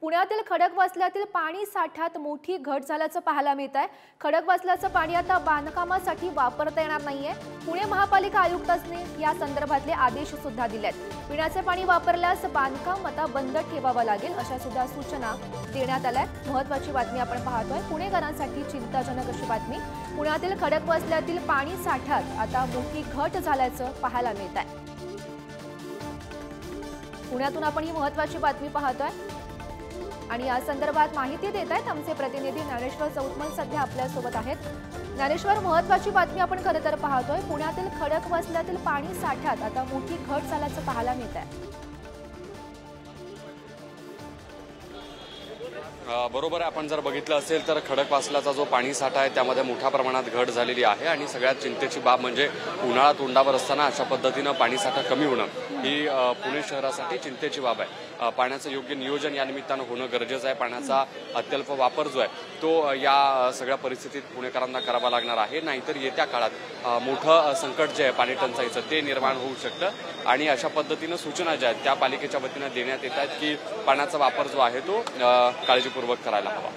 पुण्यातील खडकवासल्यातील पाणी साठ्यात मोठी घट झाल्याचं पाहायला मिळत आहे। खडकवासल्याचं पाणी आता बांधकामासाठी वापरता येणार नाहीये। पुणे महापालिका आयुक्तांनी या संदर्भातले आदेश सुद्धा दिलेत। पिण्याचे पाणी वापरल्यास बांधकाम आता बंद ठेवावं लागेल अशा सुद्धा सूचना देण्यात आल्यात। महत्त्वाची बातमी आपण पाहतोय। पुणेकरांसाठी चिंताजनक अशी बातमी। पुण्यातील खडकवासल्यातील पाणी साठ्यात आता मोठी घट झाल्याचं पाहायला मिळत आहे। पुण्यातून आपण ही महत्त्वाची बातमी पाहतोय आणि या संदर्भात माहिती देत आहेत आमचे प्रतिनिधी ज्ञानेश्वर चौतमल सध्या आपल्या सोबत आहेत। ज्ञानेश्वर, महत्त्वाची बातमी आपण खरं तर पाहतोय। पुण्यातील खडकवासल्यातील पाणी साठ्यात आता मोठी घट झाल्याचं पाहायला मिळत आहे। बरोबर आहे। आपण जर बघितलं असेल तर खडकवासल्याचा जो पाणी साठा आहे त्यामध्ये मोठ्या प्रमाणात घट झालेली आहे आणि सगळ्यात चिंतेची बाब म्हणजे उन्हाळा तोंडावर असताना अशा पद्धतीनं पाणी साठा कमी होणं ही पुणे शहरासाठी चिंतेची बाब आहे। पाण्याचं योग्य नियोजन या निमित्तानं होणं गरजेचं आहे। पाण्याचा अत्यल्प वापर जो आहे तो या सगळ्या परिस्थितीत पुणेकरांना करावा लागणार आहे, नाहीतर येत्या काळात मोठं संकट जे आहे पाणी टंचाईचं ते निर्माण होऊ शकतं। आणि अशा पद्धतीनं सूचना ज्या आहेत त्या पालिकेच्या वतीनं देण्यात येत आहेत की पाण्याचा वापर जो आहे तो काळजीपूर्वक करायला हवा।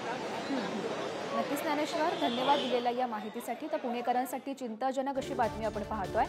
नक्कीच ज्ञानेश्वर, धन्यवाद दिलेल्या या माहितीसाठी। तर पुणेकरांसाठी चिंताजनक अशी बातमी आपण पाहतोय।